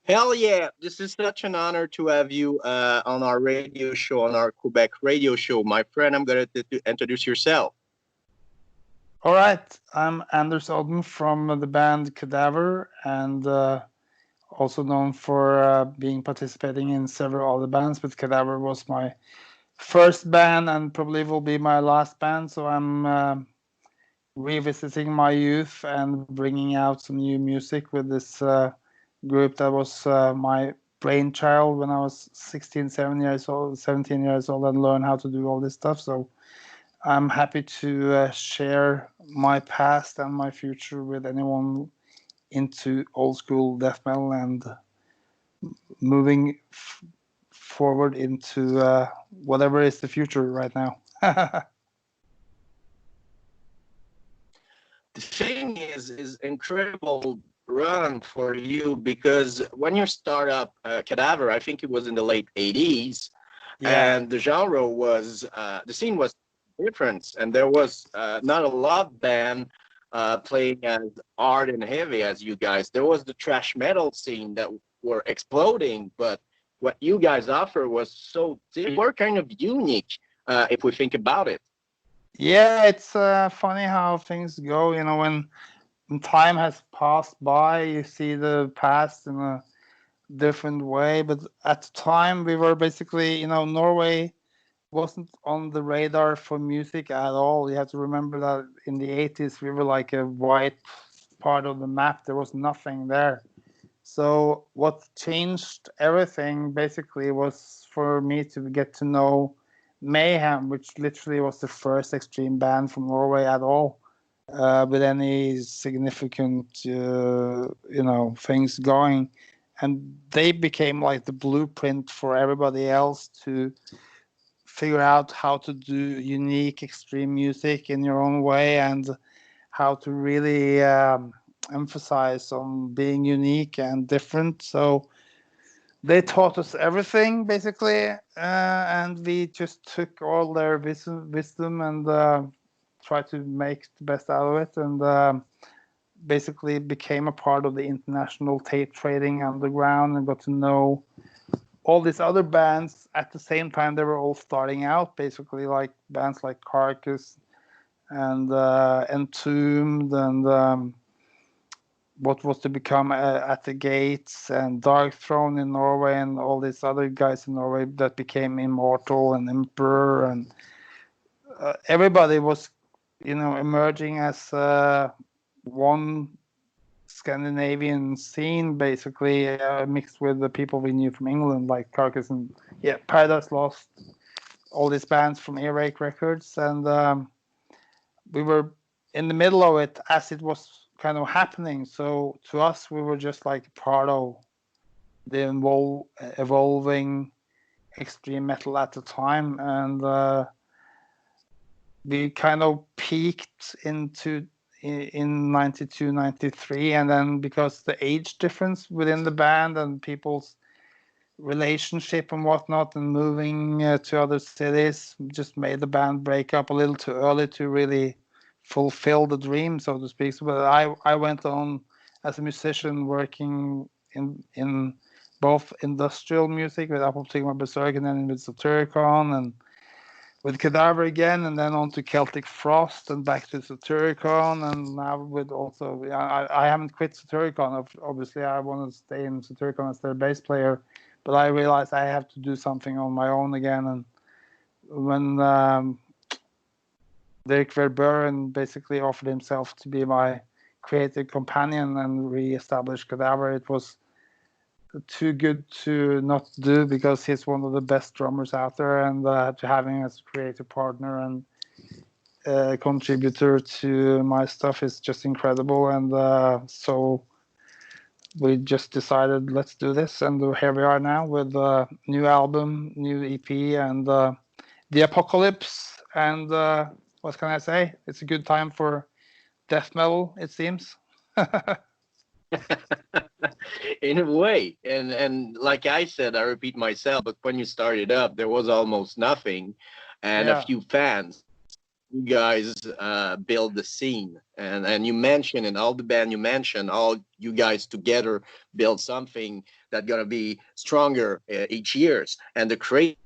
Hell yeah! This is such an honor to have you on our radio show, on our Quebec radio show. My friend, I'm going to introduce yourself. All right, I'm Anders Odden from the band Cadaver, and also known for being participating in several other bands. But Cadaver was my first band, and probably will be my last band. So I'm revisiting my youth and bringing out some new music with this group that was my brainchild when I was 16, 17 years old, and learned how to do all this stuff. So I'm happy to share my past and my future with anyone into old school death metal and moving forward into whatever is the future right now. The thing is incredible run for you because when you start up Cadaver, I think it was in the late 80s, Yeah. and the genre was the scene was different, and there was not a lot of band playing as hard and heavy as you guys. There was the thrash metal scene that were exploding, but what you guys offer was so they were kind of unique if we think about it. Yeah, it's funny how things go. You know, when time has passed by, you see the past in a different way. But at the time, we were basically, Norway wasn't on the radar for music at all. You have to remember that in the 80s, we were like a white part of the map. There was nothing there. So what changed everything basically was for me to get to know Mayhem, which literally was the first extreme band from Norway at all, with any significant, things going. And they became like the blueprint for everybody else to figure out how to do unique extreme music in your own way, and how to really emphasize on being unique and different. So they taught us everything basically, and we just took all their wisdom and tried to make the best out of it, and basically became a part of the international tape trading underground and got to know all these other bands at the same time. They were all starting out, basically, like bands like Carcass and Entombed, and what was to become At the Gates and Dark Throne in Norway, and all these other guys in Norway that became Immortal and Emperor, and everybody was, emerging as one Scandinavian scene, basically, mixed with the people we knew from England, like Carcass and Paradise Lost, all these bands from Earache Records, and we were in the middle of it as it was kind of happening. So to us, we were just like part of the evolving extreme metal at the time, and we kind of peaked in 92, 93, and then because the age difference within the band and people's relationship and whatnot, and moving to other cities, just made the band break up a little too early to really fulfill the dream, so to speak. So, but I went on as a musician, working in both industrial music with Oppotunity Berserk, and then with Satyricon, and with Cadaver again, and then on to Celtic Frost, and back to Satyricon, and now with also I haven't quit Satyricon. Obviously, I want to stay in Satyricon as their bass player, but I realized I have to do something on my own again. And when Dirk Verbeuren basically offered himself to be my creative companion and re-establish Cadaver, it was too good to not do, because he's one of the best drummers out there, and to have him as a creative partner and contributor to my stuff is just incredible. And so we just decided, let's do this, and here we are now with a new album, new EP, and the apocalypse. And what can I say? It's a good time for death metal, it seems. In a way, and like I said, I repeat myself, but when you started up there was almost nothing and a Yeah. few fans. you guys build the scene, and you mentioned in all the band you mentioned, all you guys together build something that gonna be stronger each years. And the crazy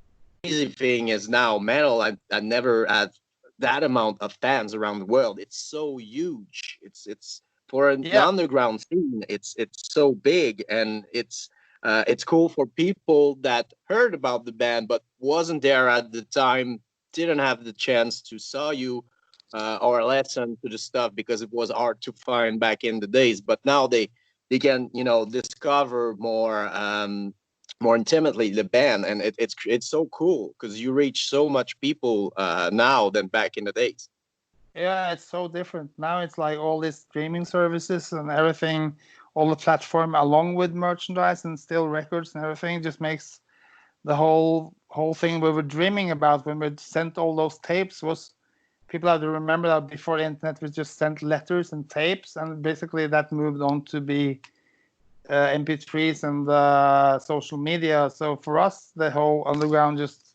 thing is now metal. I never had that amount of fans around the world. It's so huge. It's for an Yeah, underground scene. It's so big, and it's cool for people that heard about the band but wasn't there at the time, didn't have the chance to saw you or listen to the stuff because it was hard to find back in the days. But now they can discover more intimately the band, and it's so cool because you reach so much people now than back in the days. yeah, it's so different now. It's like all these streaming services and everything, all the platform along with merchandise and still records and everything just makes the whole thing we were dreaming about when we sent all those tapes. Was people have to remember that before the internet we just sent letters and tapes, and basically that moved on to be MP3s and social media. So for us, the whole underground just,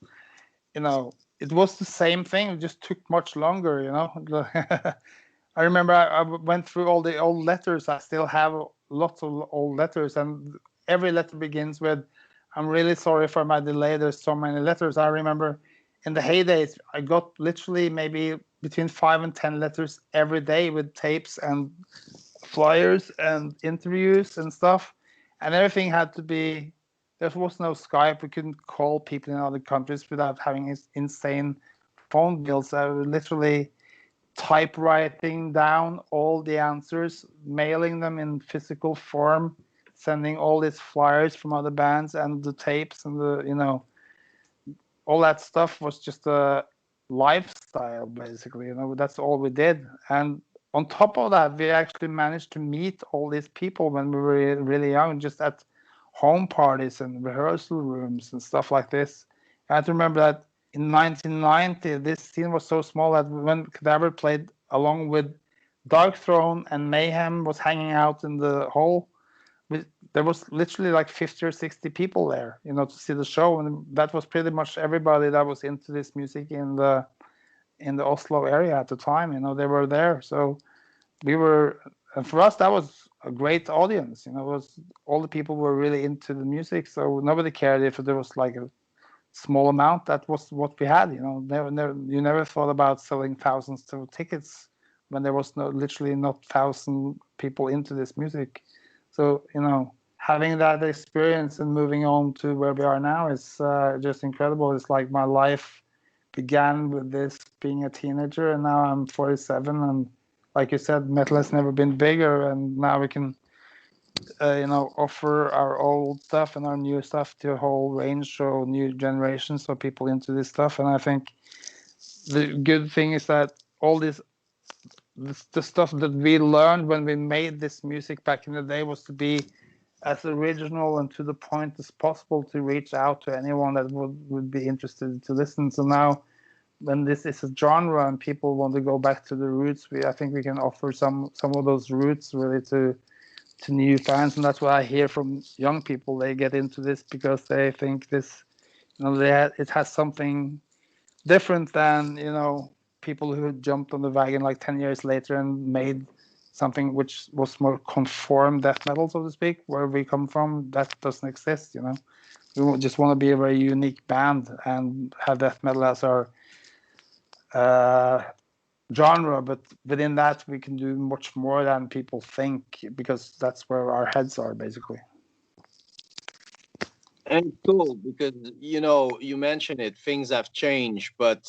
it was the same thing. It just took much longer. I remember I went through all the old letters. I still have lots of old letters, and every letter begins with, "I'm really sorry for my delay. There's so many letters." I remember in the heydays, I got literally maybe between 5 and 10 letters every day with tapes and flyers and interviews and stuff, and everything had to be. There was no Skype. We couldn't call people in other countries without having insane phone bills. I would literally typewriting down all the answers, mailing them in physical form, sending all these flyers from other bands and the tapes and all that stuff was just a lifestyle basically. That's all we did. And on top of that, we actually managed to meet all these people when we were really young, just at home parties and rehearsal rooms and stuff like this. I have to remember that in 1990, this scene was so small that when Cadaver played along with Dark Throne and Mayhem was hanging out in the hall, there was literally like 50 or 60 people there, to see the show, and that was pretty much everybody that was into this music in the Oslo area at the time. They were there, so we were, and for us that was a great audience. It was all the people were really into the music, so nobody cared if there was like a small amount. That was what we had. You never thought about selling thousands of tickets when there was literally not 1,000 people into this music. So having that experience and moving on to where we are now is just incredible. It's like my life began with this being a teenager, and now I'm 47, and like you said, metal has never been bigger, and now we can offer our old stuff and our new stuff to a whole range of new generations of people into this stuff. And I think the good thing is that all this the stuff that we learned when we made this music back in the day was to be as original and to the point as possible, to reach out to anyone that would be interested to listen. So now when this is a genre and people want to go back to the roots, I think we can offer some of those roots really to new fans. And that's what I hear from young people. They get into this because they think this, it has something different than people who jumped on the wagon like 10 years later and made something which was more conform death metal, so to speak. Where we come from, that doesn't exist. We just want to be a very unique band and have death metal as our genre, but within that we can do much more than people think, because that's where our heads are basically. And cool because you mentioned it, things have changed, but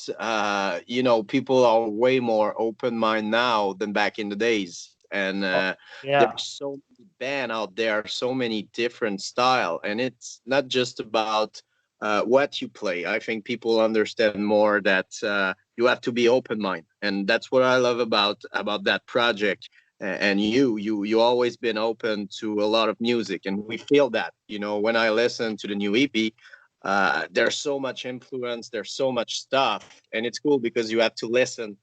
people are way more open mind now than back in the days. And Yeah. there's so many band out there, so many different style, and it's not just about what you play. I think people understand more that you have to be open mind, and that's what I love about that project. And you always been open to a lot of music, and we feel that. When I listen to the new EP, there's so much influence, there's so much stuff, and it's cool because you have to listen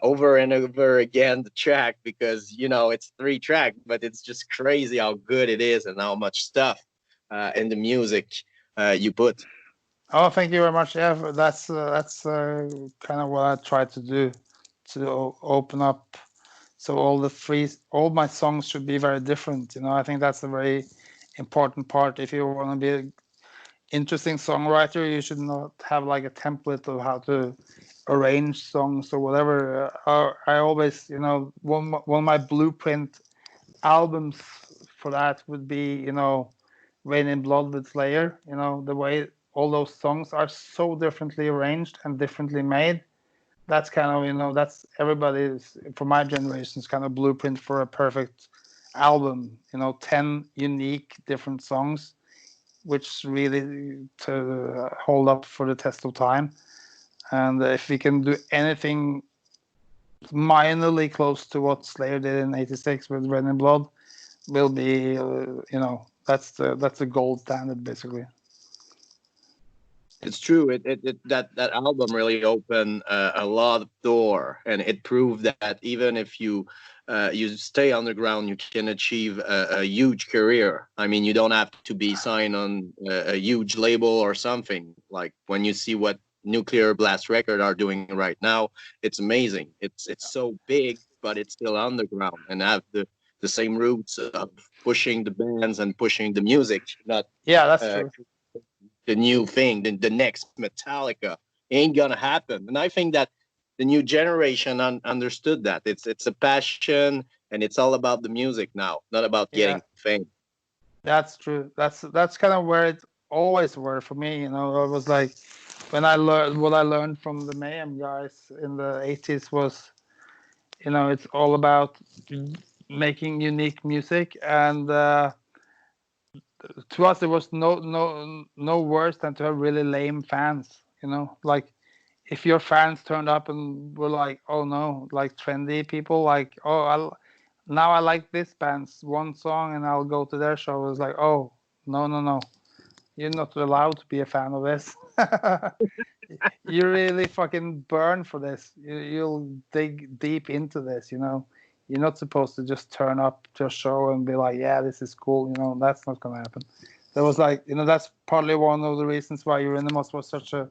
over and over again the track, because it's 3 track, but it's just crazy how good it is and how much stuff in the music you put. Oh, thank you very much. Yeah, that's kind of what I try to do. to open up. So all my songs should be very different. I think that's a very important part. If you want to be an interesting songwriter, you should not have like a template of how to arrange songs or whatever. I always, one of my blueprint albums for that would be, Rain in Blood with Slayer. The way all those songs are so differently arranged and differently made. That's kind of, that's everybody's, for my generation's kind of blueprint for a perfect album. 10 unique different songs, which really to hold up for the test of time. And if we can do anything minorly close to what Slayer did in '86 with Rain in Blood, will be, that's the gold standard, basically. It's true. That album really opened a lot of door, and it proved that even if you stay underground, you can achieve a huge career. I mean, you don't have to be signed on a huge label or something. Like when you see what Nuclear Blast Record are doing right now, it's amazing. It's so big, but it's still underground and have the same roots of pushing the bands and pushing the music. Not that's true. The new thing, the next Metallica ain't gonna happen. And I think that the new generation understood that it's a passion and it's all about the music now, not about getting fame. That's true. That's kind of where it always were for me. It was like when I learned what I learned from the Mayhem guys in the '80s was, it's all about making unique music, and to us, there was no worse than to have really lame fans. Like if your fans turned up and were like, "Oh no," like trendy people, like, "Oh, now I like this band's one song and I'll go to their show." It was like, "Oh, no, you're not allowed to be a fan of this. You really fucking burn for this. You'll dig deep into this. You're not supposed to just turn up to a show and be like, yeah, this is cool. That's not going to happen." There was like, that's partly one of the reasons why Euronymous was such a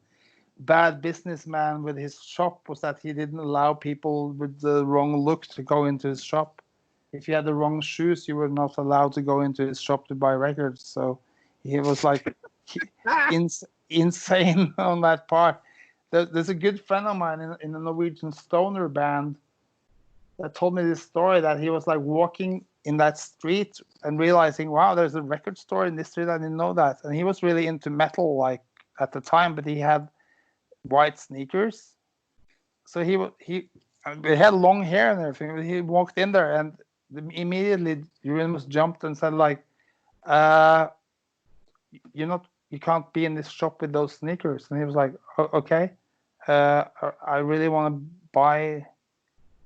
bad businessman with his shop, was that he didn't allow people with the wrong look to go into his shop. If you had the wrong shoes, you were not allowed to go into his shop to buy records. So he was like insane on that part. There's a good friend of mine in a Norwegian stoner band that told me this story, that he was like walking in that street and realizing, wow, there's a record store in this street. I didn't know that. And he was really into metal like at the time, but he had white sneakers. So he had long hair and everything. He walked in there and immediately Euronymous jumped and said like, you can't be in this shop with those sneakers. And he was like, okay, I really want to buy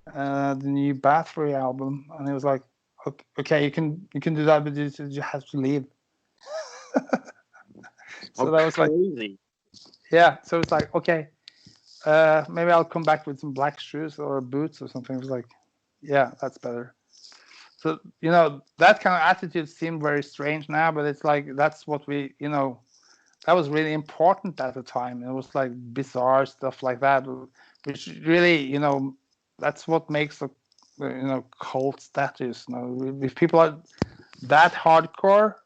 the new Bathory album. And he was like, okay, you can do that, but you have to leave. So that was crazy. So it's like, okay, maybe I'll come back with some black shoes or boots or something. It was like, yeah, that's better. So, that kind of attitude seemed very strange now, but it's like, that's what we, that was really important at the time. It was like bizarre stuff like that, which really, that's what makes a, cult status. If people are that hardcore,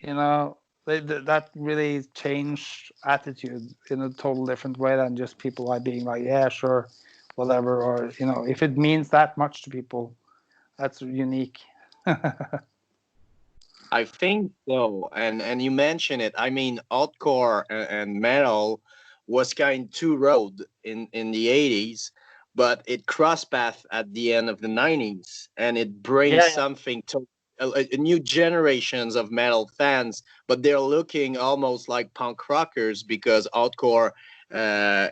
that really changed attitude in a total different way than just people like being like, yeah, sure, whatever. Or, if it means that much to people, that's unique. I think so, and you mentioned it. I mean, hardcore and metal was kind of two road in the '80s, but it crossed path at the end of the '90s, and it brings something to a new generations of metal fans. But they're looking almost like punk rockers because hardcore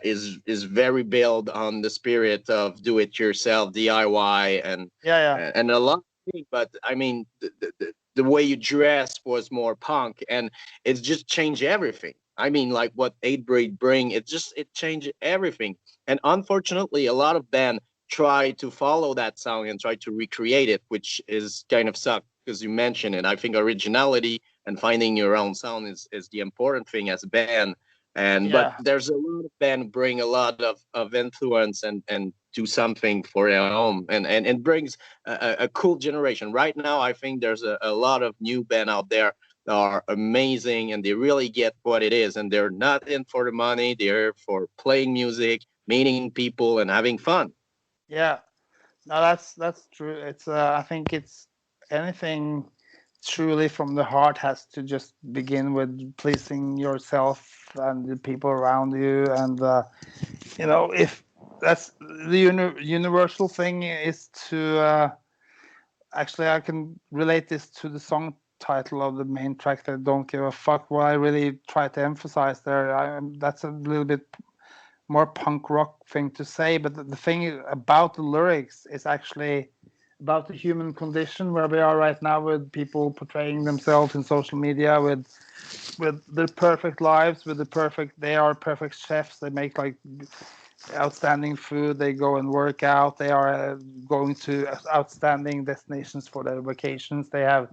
is very built on the spirit of do it yourself, DIY, and a lot. But I mean, the way you dress was more punk, and it's just changed everything. I mean, like what Hatebreed bring, it changed everything. And unfortunately, a lot of bands try to follow that sound and try to recreate it, which is kind of suck because you mentioned it. I think originality and finding your own sound is the important thing as a band. But Yeah. there's a lot of band bring a lot of influence and do something for their own, and brings a cool generation. Right now, I think there's a lot of new band out there that are amazing, and they really get what it is, and they're not in for the money. They're for playing music, meeting people, and having fun. Yeah. No, that's true. It's I think it's anything truly from the heart has to just begin with pleasing yourself and the people around you, and if that's the universal thing is to actually I can relate this to the song title of the main track, that "Don't Give a Fuck." What I really try to emphasize there, that's a little bit more punk rock thing to say, but the thing about the lyrics is actually about the human condition where we are right now, with people portraying themselves in social media with their perfect lives, with the perfect, they are perfect chefs, they make like outstanding food, they go and work out, they are going to outstanding destinations for their vacations, they have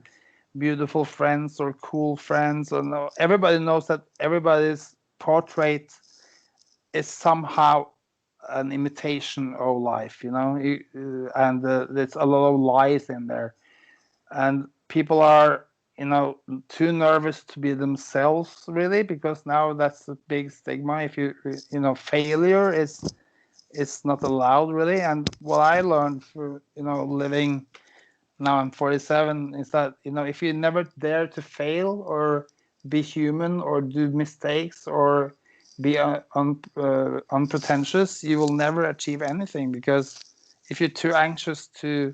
beautiful friends or cool friends, and everybody knows that everybody's portrait is somehow an imitation of life, and there's a lot of lies in there, and people are, too nervous to be themselves, really, because now that's a big stigma. If failure is not allowed, really. And what I learned for, living, now I'm 47, is that, if you never dare to fail or be human or do mistakes or be unpretentious, you will never achieve anything, because if you're too anxious to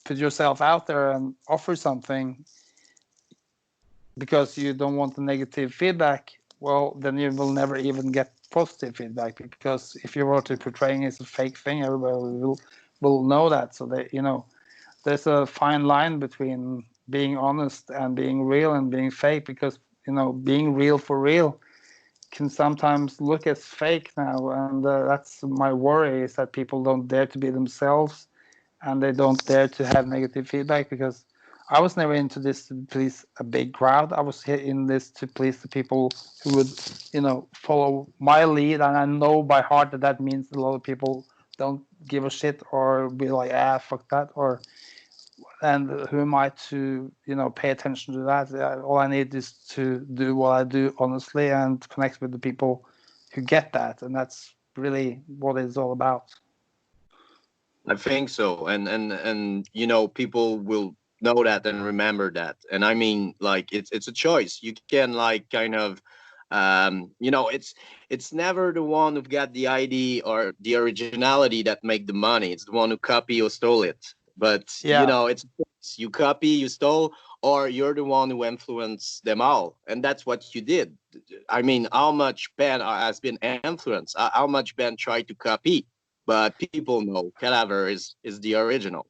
put yourself out there and offer something because you don't want the negative feedback, well, then you will never even get positive feedback, because if you were to portraying it as a fake thing, everybody will know that. So that, there's a fine line between being honest and being real and being fake, because being real for real can sometimes look as fake now, and that's my worry, is that people don't dare to be themselves, and they don't dare to have negative feedback, because I was never into this to please a big crowd. I was in this to please the people who would, follow my lead, and I know by heart that that means a lot of people don't give a shit or be like, fuck that, or and who am I to, pay attention to that? All I need is to do what I do honestly and connect with the people who get that, and that's really what it's all about. I think so, and people will know that and remember that. And I mean, like, it's a choice. You can, like, kind of, it's never the one who've got the ID or the originality that make the money. It's the one who copy or stole it. But Yeah, you copy, you stole, or you're the one who influenced them all, and that's what you did. I mean, how much Ben has been influenced? How much Ben tried to copy? But people know Cadaver is the original.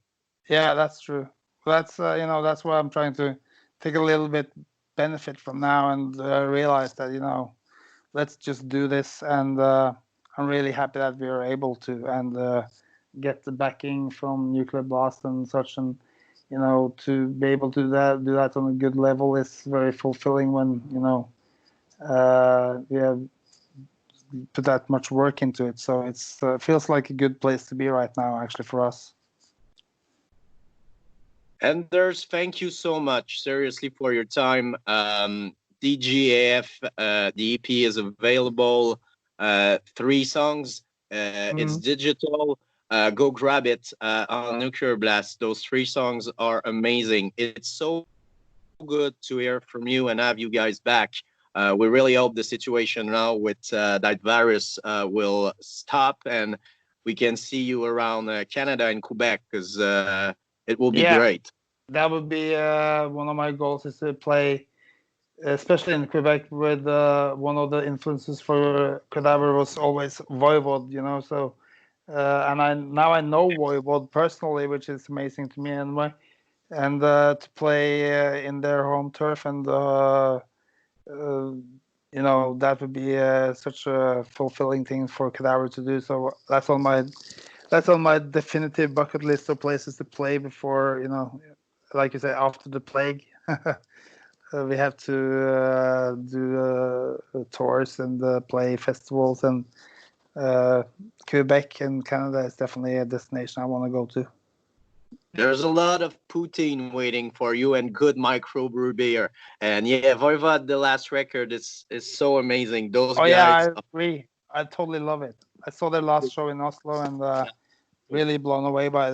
yeah, that's true. That's that's what I'm trying to take a little bit benefit from now, and realize that let's just do this, and I'm really happy that we are able to, and get the backing from Nuclear Blast and such, and to be able to do that on a good level is very fulfilling when we have put that much work into it. So it's feels like a good place to be right now, actually, for us. Anders, thank you so much, seriously, for your time. DGAF, the EP is available. 3 songs. It's Mm. digital. Go grab it on Nuclear Blast. Those 3 songs are amazing. It's so good to hear from you and have you guys back. We really hope the situation now with that virus will stop, and we can see you around Canada and Quebec, because it will be Yeah, great. that would be one of my goals, is to play, especially in Quebec, with one of the influences for Cadaver was always Voivod, so and I know Voivod personally, which is amazing to me anyway, and to play in their home turf, and that would be such a fulfilling thing for Cadaver to do. So that's on my definitive bucket list of places to play before, like you say, after the plague. we have to do tours and play festivals, and Quebec and Canada is definitely a destination I want to go to. There's a lot of poutine waiting for you and good microbrew beer. And yeah, Voivod, the last record is so amazing. Those Oh yeah, I guys. agree. I totally love it. I saw their last show in Oslo and really blown away by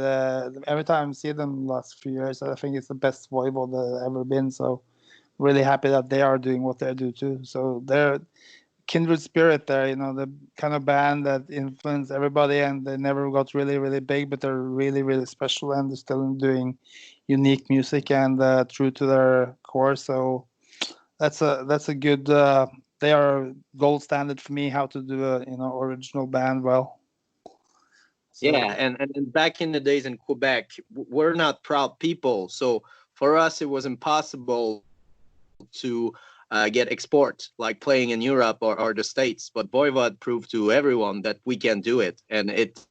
every time I see them last few years. I think it's the best Voivod that ever been. So really happy that they are doing what they do too. So they're kindred spirit there, you know, the kind of band that influenced everybody, and they never got really, really big, but they're really, really special, and they're still doing unique music and true to their core. So that's a good. They are gold standard for me how to do a original band well. So, Yeah, and back in the days in Quebec, we're not proud people. So for us, it was impossible to get export, like playing in Europe or the States. But Voivod proved to everyone that we can do it, and it's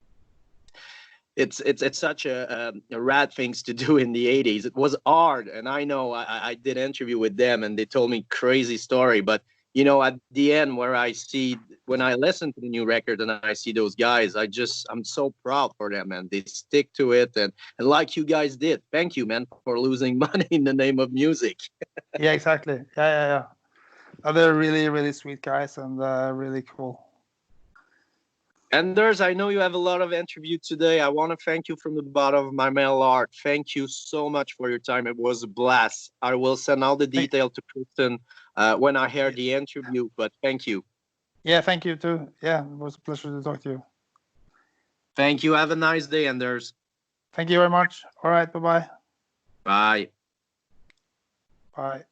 such a rad things to do in the 80s. It was hard, and I know I did an interview with them, and they told me crazy story. But at the end, when I listen to the new record and I see those guys, I'm so proud for them, and they stick to it, and like you guys did. Thank you, man, for losing money in the name of music. yeah, exactly. Yeah. They're really, really sweet guys and really cool. Anders, I know you have a lot of interview today. I want to thank you from the bottom of my mail heart. Thank you so much for your time. It was a blast. I will send all the detail to Kristen when I hear the interview, but thank you. Yeah, thank you too. Yeah, it was a pleasure to talk to you. Thank you. Have a nice day, Anders. Thank you very much. All right, bye-bye. Bye. Bye.